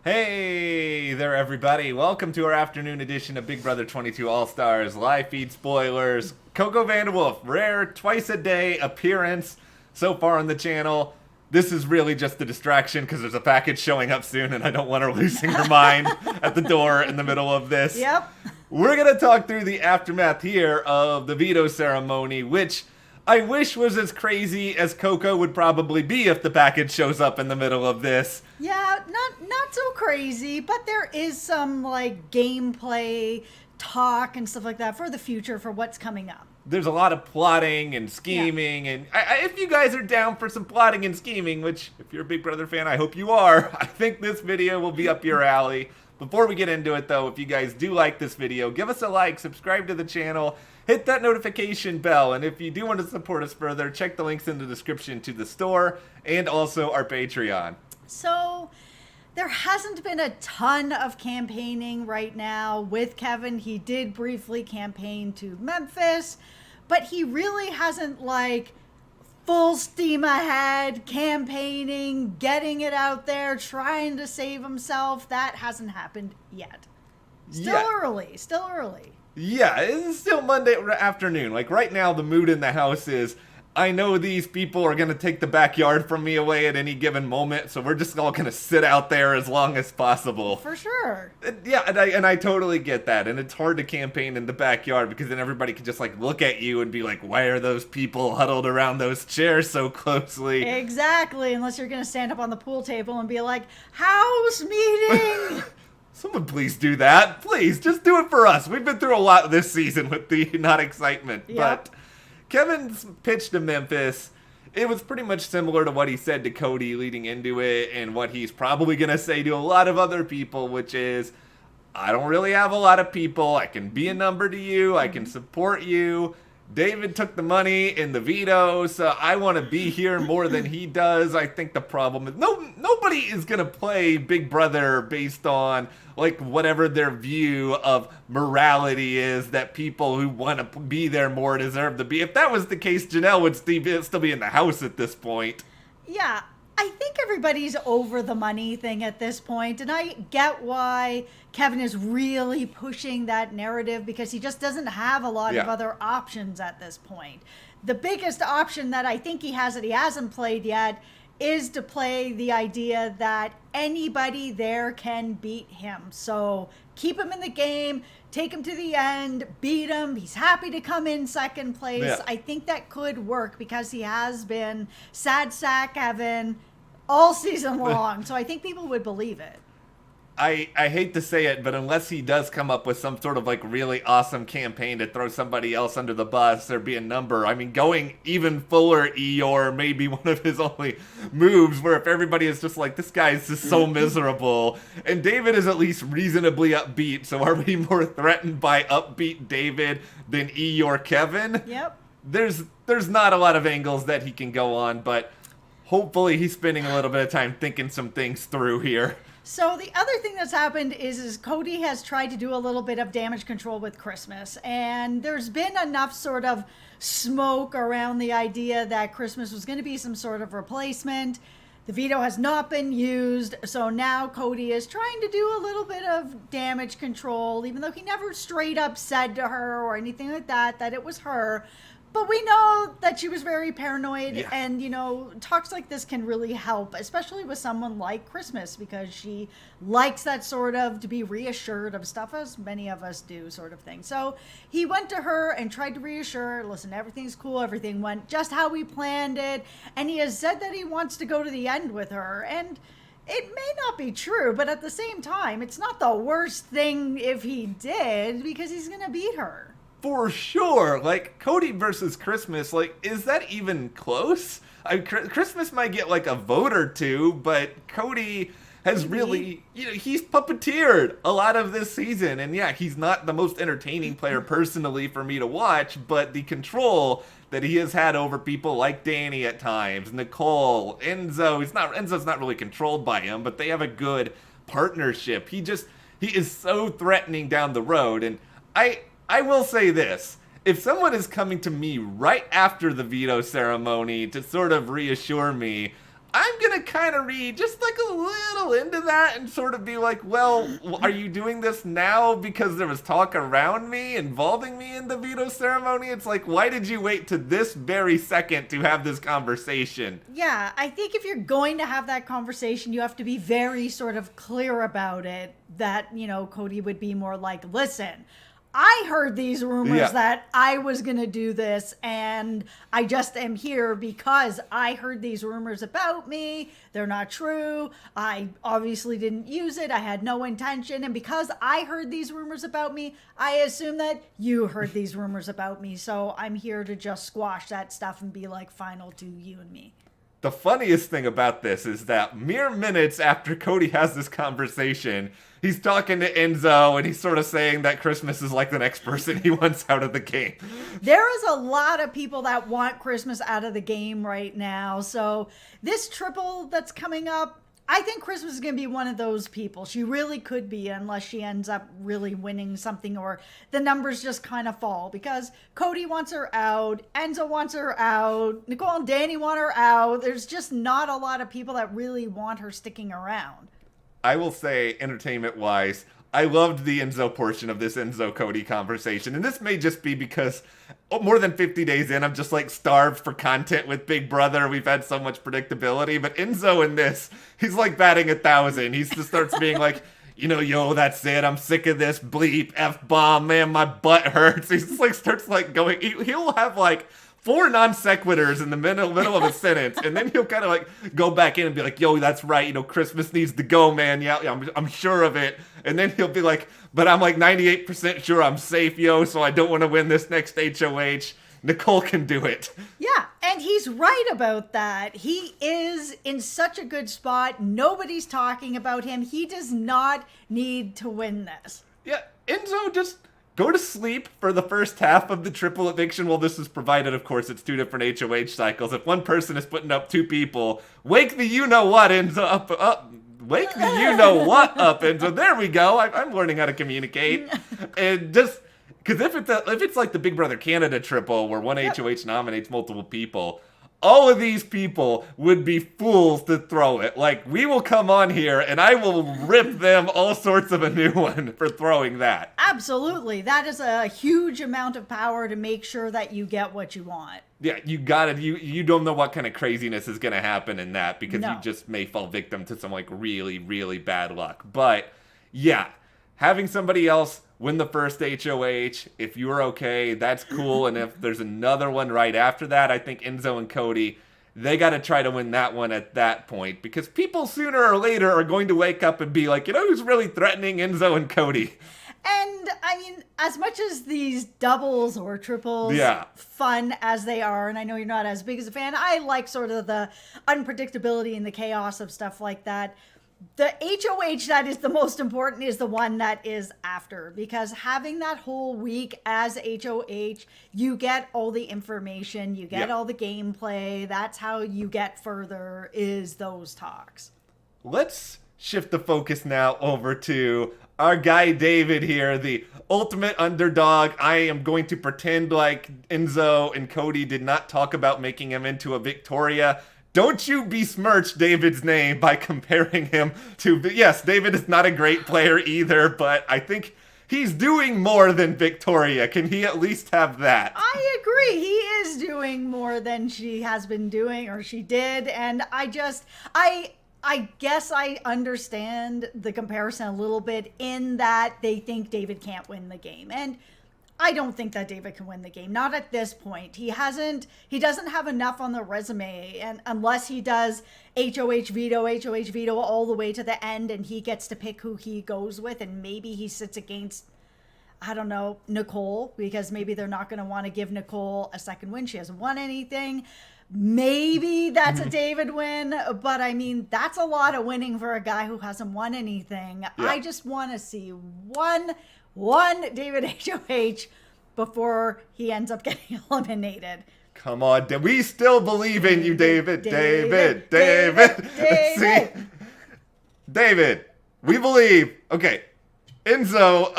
Hey there, everybody. Welcome to our afternoon edition of Big Brother 22 All-Stars live feed spoilers. Coco Vanderwolf, rare twice-a-day appearance so far on the channel. This is really just a distraction because there's a package showing up soon and I don't want her losing her mind at the door in the middle of this. Yep. We're going to talk through the aftermath here of the Veto Ceremony, which I wish was as crazy as Coco would probably be if the package shows up in the middle of this. Yeah, not so crazy, but there is some like gameplay talk and stuff like that for the future for what's coming up. There's a lot of plotting and scheming, and if you guys are down for some plotting and scheming, which if you're a Big Brother fan, I hope you are, I think this video will be up your alley. Before we get into it though, if you guys do like this video, give us a like, subscribe to the channel, hit that notification bell, and if you do want to support us further, check the links in the description to the store and also our Patreon. So there hasn't been a ton of campaigning right now with Kevin. He did briefly campaign to Memphis, but he really hasn't like full steam ahead campaigning, getting it out there, trying to save himself. That hasn't happened yet. Still early. Yeah, it's still Monday afternoon. Like right now, the mood in the house is, I know these people are going to take the backyard from me away at any given moment, so we're just all going to sit out there as long as possible. For sure. Yeah, and I totally get that. And it's hard to campaign in the backyard because then everybody can just like look at you and be like, why are those people huddled around those chairs so closely? Exactly, unless you're going to stand up on the pool table and be like, house meeting! Someone please do that. Please, just do it for us. We've been through a lot this season with the not excitement. Yep. But Kevin's pitch to Memphis, it was pretty much similar to what he said to Cody leading into it and what he's probably going to say to a lot of other people, which is, I don't really have a lot of people. I can be a number to you. I can support you. David took the money in the veto, so I want to be here more than he does. I think the problem is nobody is going to play Big Brother based on like whatever their view of morality is that people who want to be there more deserve to be. If that was the case, Janelle would still be in the house at this point. Yeah, I think everybody's over the money thing at this point, and I get why Kevin is really pushing that narrative because he just doesn't have a lot of other options at this point. The biggest option that I think he has that he hasn't played yet is to play the idea that anybody there can beat him. So keep him in the game, take him to the end, beat him. He's happy to come in second place. Yeah. I think that could work because he has been sad sack Evan all season long. So I think people would believe it. I hate to say it, but unless he does come up with some sort of like really awesome campaign to throw somebody else under the bus or be a number, I mean, going even fuller Eeyore may be one of his only moves where if everybody is just like, this guy's just so miserable, and David is at least reasonably upbeat, so are we more threatened by upbeat David than Eeyore Kevin? Yep. There's not a lot of angles that he can go on, but hopefully he's spending a little bit of time thinking some things through here. So the other thing that's happened is Cody has tried to do a little bit of damage control with Christmas, and there's been enough sort of smoke around the idea that Christmas was going to be some sort of replacement. The veto has not been used, so now Cody is trying to do a little bit of damage control, even though he never straight up said to her or anything like that it was her. But we know that she was very paranoid, and, you know, talks like this can really help, especially with someone like Christmas, because she likes that sort of to be reassured of stuff, as many of us do, sort of thing. So he went to her and tried to reassure her, listen, everything's cool, everything went just how we planned it, and he has said that he wants to go to the end with her, and it may not be true, but at the same time, it's not the worst thing if he did, because he's going to beat her. For sure. Like, Cody versus Christmas, like, is that even close? Christmas might get, like, a vote or two, but Cody has really, you know, he's puppeteered a lot of this season. And yeah, he's not the most entertaining player personally for me to watch, but the control that he has had over people like Danny at times, Nicole, Enzo's not really controlled by him, but they have a good partnership. He is so threatening down the road. And I will say this. If someone is coming to me right after the veto ceremony to sort of reassure me, I'm going to kind of read just like a little into that and sort of be like, well, are you doing this now because there was talk around me involving me in the veto ceremony? It's like, why did you wait to this very second to have this conversation? Yeah, I think if you're going to have that conversation, you have to be very sort of clear about it, that, Cody would be more like, listen, I heard these rumors that I was going to do this, and I just am here because I heard these rumors about me. They're not true. I obviously didn't use it. I had no intention. And because I heard these rumors about me, I assume that you heard these rumors about me. So I'm here to just squash that stuff and be like final to you and me. The funniest thing about this is that mere minutes after Cody has this conversation, he's talking to Enzo and he's sort of saying that Christmas is like the next person he wants out of the game. There is a lot of people that want Christmas out of the game right now. So this triple that's coming up, I think Christmas is going to be one of those people. She really could be, unless she ends up really winning something or the numbers just kind of fall, because Cody wants her out, Enzo wants her out, Nicole and Danny want her out. There's just not a lot of people that really want her sticking around. I will say, entertainment-wise, I loved the Enzo portion of this Enzo-Cody conversation. And this may just be because more than 50 days in, I'm just like starved for content with Big Brother. We've had so much predictability. But Enzo in this, he's like batting 1,000. He just starts being like, yo, that's it. I'm sick of this bleep, F-bomb, man, my butt hurts. He just like starts like going, he'll have like 4 non sequiturs in the middle of a sentence, and then he'll kind of like go back in and be like, yo, that's right, Christmas needs to go, man. Yeah, I'm sure of it. And then he'll be like, but I'm like 98% sure I'm safe, so I don't want to win this next HOH. Nicole can do it. Yeah, and he's right about that. He is in such a good spot. Nobody's talking about him. He does not need to win this. Yeah, Enzo, just go to sleep for the first half of the triple eviction. Well, this is provided, of course, it's 2 different HOH cycles. If one person is putting up 2 people, wake the you-know-what Enzo up. Wake the you-know-what up, Enzo. There we go. I'm learning how to communicate. And just, because if it's like the Big Brother Canada triple, where one HOH nominates multiple people, all of these people would be fools to throw it. Like, we will come on here and I will rip them all sorts of a new one for throwing that. Absolutely. That is a huge amount of power to make sure that you get what you want. Yeah, you got it. You don't know what kind of craziness is going to happen in that, because you just may fall victim to some like really, really bad luck. But yeah, having somebody else win the first HOH, if you're okay, that's cool. And if there's another one right after that, I think Enzo and Cody, they got to try to win that one at that point, because people sooner or later are going to wake up and be like, who's really threatening Enzo and Cody? And I mean, as much as these doubles or triples, fun as they are, and I know you're not as big as a fan, I like sort of the unpredictability and the chaos of stuff like that. The HOH that is the most important is the one that is after, because having that whole week as HOH, you get all the information, you get all the gameplay. That's how you get further, is those talks. Let's shift the focus now over to our guy David here, the ultimate underdog. I am going to pretend like Enzo and Cody did not talk about making him into a Victoria. Don't you besmirch David's name by comparing him to... Yes, David is not a great player either, but I think he's doing more than Victoria. Can he at least have that? I agree. He is doing more than she has been doing, or she did, and I guess I understand the comparison a little bit, in that they think David can't win the game. And I don't think that David can win the game. Not at this point. He doesn't have enough on the resume, and unless he does HOH veto all the way to the end, and he gets to pick who he goes with, and maybe he sits against, I don't know, Nicole, because maybe they're not going to want to give Nicole a second win. She hasn't won anything. Maybe that's a David win, but I mean, that's a lot of winning for a guy who hasn't won anything. Yeah. I just want to see one David HOH before he ends up getting eliminated. Come on, we still believe in you, David. David. See? David, we believe. Okay, Enzo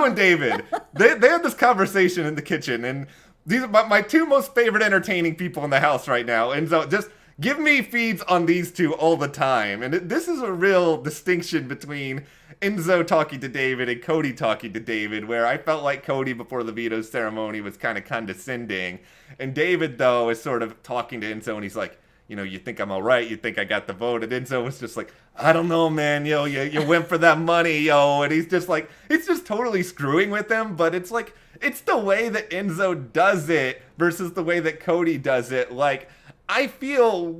and David, they had this conversation in the kitchen, and these are my 2 most favorite entertaining people in the house right now. Enzo, just give me feeds on these two all the time. And this is a real distinction between Enzo talking to David and Cody talking to David, where I felt like Cody before the veto ceremony was kind of condescending. And David, though, is sort of talking to Enzo, and he's like, you think I'm all right? You think I got the vote? And Enzo was just like, I don't know, man. You went for that money, And he's just like, it's just totally screwing with him. But it's like, it's the way that Enzo does it versus the way that Cody does it. Like, I feel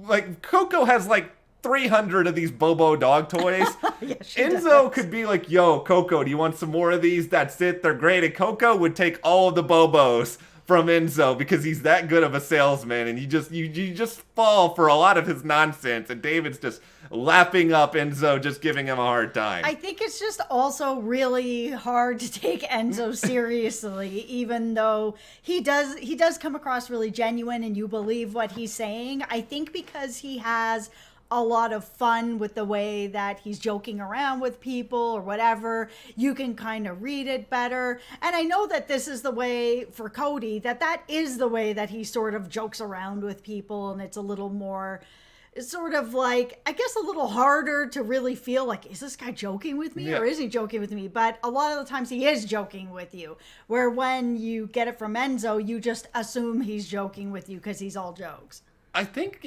like Coco has like 300 of these Bobo dog toys. Yeah, Enzo could be like, yo, Coco, do you want some more of these? That's it. They're great. And Coco would take all of the Bobos from Enzo because he's that good of a salesman, and you just fall for a lot of his nonsense, and David's just lapping up Enzo, just giving him a hard time. I think it's just also really hard to take Enzo seriously, even though he does come across really genuine and you believe what he's saying. I think because he has a lot of fun with the way that he's joking around with people or whatever, you can kind of read it better. And I know that this is the way for Cody, that is the way that he sort of jokes around with people, and it's a little more, it's sort of like, I guess, a little harder to really feel like, is this guy joking with me or is he joking with me? But a lot of the times he is joking with you, where when you get it from Enzo, you just assume he's joking with you because he's all jokes. I think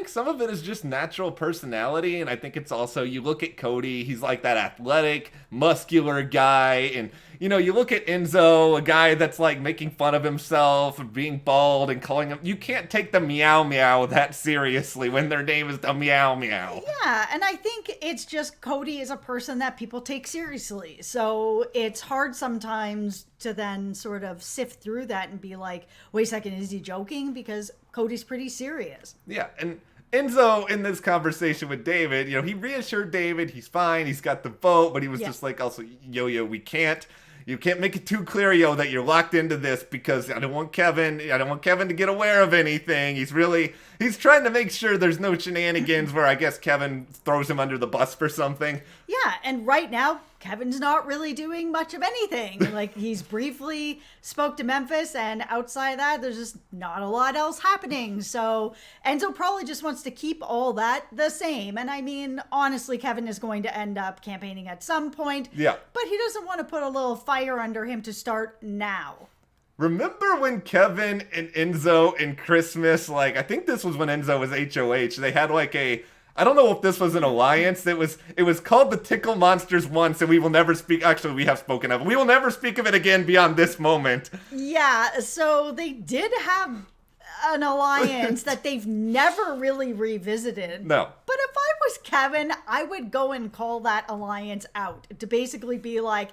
some of it is just natural personality, and I think it's also, you look at Cody, he's like that athletic, muscular guy, and, you look at Enzo, a guy that's like making fun of himself and being bald and calling him, you can't take the meow meow that seriously when their name is the meow meow. Yeah, and I think it's just Cody is a person that people take seriously, so it's hard sometimes to then sort of sift through that and be like, wait a second, is he joking? Because Cody's pretty serious. Yeah, and Enzo, in this conversation with David, he reassured David he's fine, he's got the vote, but he was just like, also, yo, you can't make it too clear, that you're locked into this, because I don't want Kevin to get aware of anything. He's trying to make sure there's no shenanigans where I guess Kevin throws him under the bus for something. Yeah, and right now, Kevin's not really doing much of anything. Like, he's briefly spoke to Memphis, and outside of that, there's just not a lot else happening. So Enzo probably just wants to keep all that the same. And I mean, honestly, Kevin is going to end up campaigning at some point. Yeah. But he doesn't want to put a little fire under him to start now. Remember when Kevin and Enzo in Christmas, I think this was when Enzo was HOH, they had I don't know if this was an alliance. It was called the Tickle Monsters once, and we will never speak. Actually, we have spoken of it. We will never speak of it again beyond this moment. Yeah, so they did have an alliance that they've never really revisited. No. But if I was Kevin, I would go and call that alliance out to basically be like,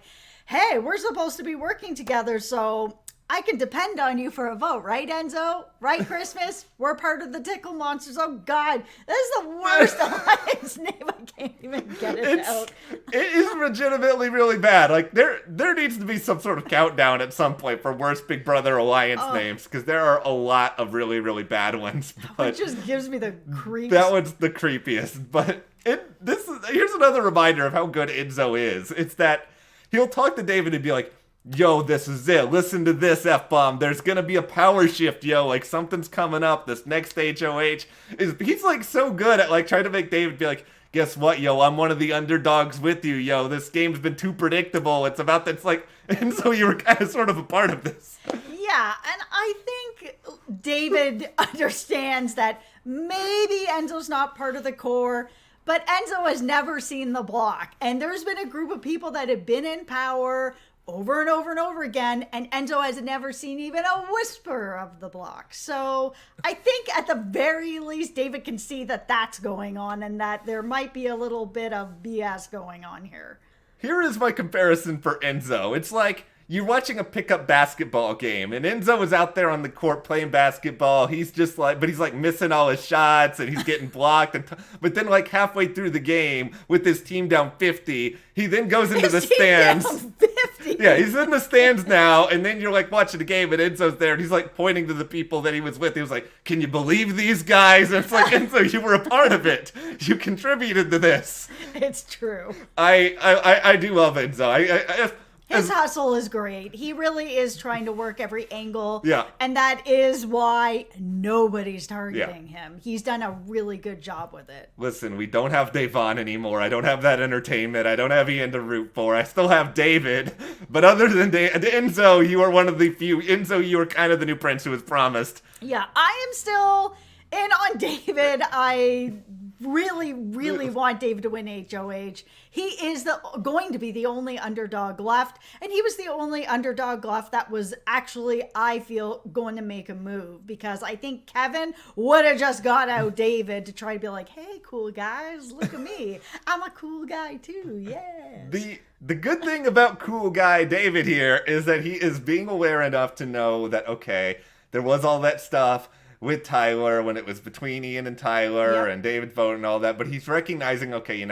hey, we're supposed to be working together, so I can depend on you for a vote, right, Enzo? Right, Christmas? We're part of the Tickle Monsters. Oh, God. This is the worst alliance name. I can't even get it out. It is legitimately really bad. There needs to be some sort of countdown at some point for worst Big Brother alliance names, because there are a lot of really, really bad ones. But it just gives me the creeps. That one's the creepiest. But here's another reminder of how good Enzo is. It's that he'll talk to David and be like, yo, this is it. Listen to this, F-bomb. There's gonna be a power shift, yo. Something's coming up. This next HOH. He's, so good at, trying to make David be like, guess what, yo? I'm one of the underdogs with you, yo. This game's been too predictable. It's about that's and so you were kind of sort of a part of this. Yeah, and I think David understands that maybe Enzo's not part of the core, but Enzo has never seen the block. And there's been a group of people that have been in power over and over and over again, and Enzo has never seen even a whisper of the block. So I think at the very least, David can see that that's going on and that there might be a little bit of BS going on here. Here is my comparison for Enzo. It's like you're watching a pickup basketball game, and Enzo is out there on the court playing basketball. He's just but he's missing all his shots, and he's getting blocked. But then halfway through the game, with his team down 50, he then goes into the stands. Down 50. Yeah, he's in the stands now, and then you're watching the game, and Enzo's there, and he's pointing to the people that he was with. He was like, can you believe these guys? And it's Enzo, you were a part of it. You contributed to this. It's true. I do love Enzo. His hustle is great. He really is trying to work every angle. Yeah. And that is why nobody's targeting him. He's done a really good job with it. Listen, we don't have Davon anymore. I don't have that entertainment. I don't have Ian to root for. I still have David. But other than Enzo, you are one of the few. Enzo, you are kind of the new prince who was promised. Yeah, I am still in on David. I really want David to win HOH. He is going to be the only underdog left, and he was the only underdog left that was actually, I feel, going to make a move, because I think Kevin would have just got out David to try to be like, hey, cool guys, look at me. I'm a cool guy too, yes. The good thing about cool guy David here is that he is being aware enough to know that, okay, there was all that stuff with Tyler when it was between Ian and Tyler and David vote and all that, but he's recognizing, okay,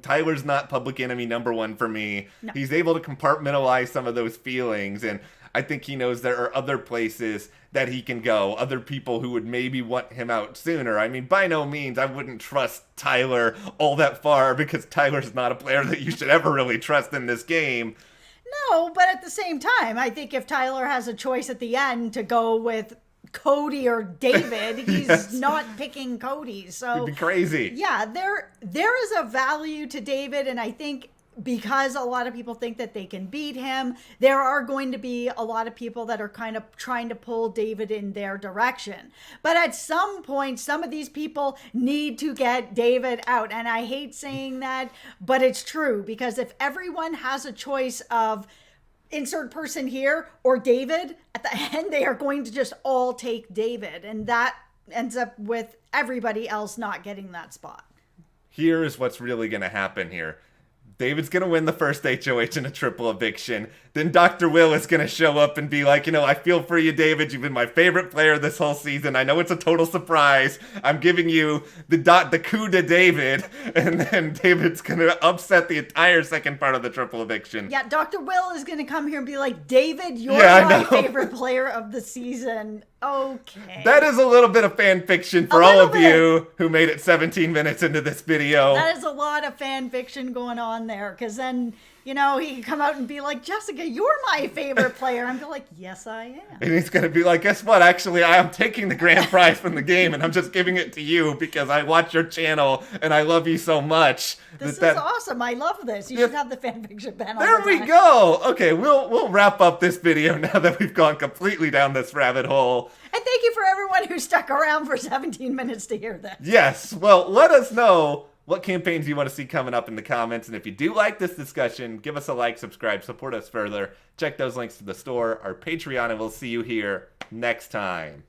Tyler's not public enemy number one for me. No. He's able to compartmentalize some of those feelings, and I think he knows there are other places that he can go, other people who would maybe want him out sooner. I mean, by no means, I wouldn't trust Tyler all that far, because Tyler's not a player that you should ever really trust in this game. No, but at the same time, I think if Tyler has a choice at the end to go with Cody or David, he's not picking Cody. So it'd be crazy. Yeah, there is a value to David, and I think because a lot of people think that they can beat him, there are going to be a lot of people that are kind of trying to pull David in their direction. But at some point, some of these people need to get David out. And I hate saying that, but it's true, because if everyone has a choice of insert person here or David, at the end, they are going to just all take David. And that ends up with everybody else not getting that spot. Here's what's really going to happen here. David's going to win the first HOH in a triple eviction. Then Dr. Will is going to show up and be like, I feel for you, David. You've been my favorite player this whole season. I know it's a total surprise. I'm giving you the coup de David. And then David's going to upset the entire second part of the triple eviction. Yeah, Dr. Will is going to come here and be like, David, you're my favorite player of the season. Okay. That is a little bit of fan fiction for all of you who made it 17 minutes into this video. That is a lot of fan fiction going on there, because then, he can come out and be like, Jessica, you're my favorite player. I'm like, yes, I am. And he's going to be like, guess what? Actually, I am taking the grand prize from the game, and I'm just giving it to you because I watch your channel and I love you so much. This is awesome. I love this. You should have the fan fiction panel. There we go. Okay, we'll wrap up this video now that we've gone completely down this rabbit hole. And thank you for everyone who stuck around for 17 minutes to hear this. Yes. Well, let us know what campaigns you want to see coming up in the comments. And if you do like this discussion, give us a like, subscribe, support us further. Check those links to the store, our Patreon, and we'll see you here next time.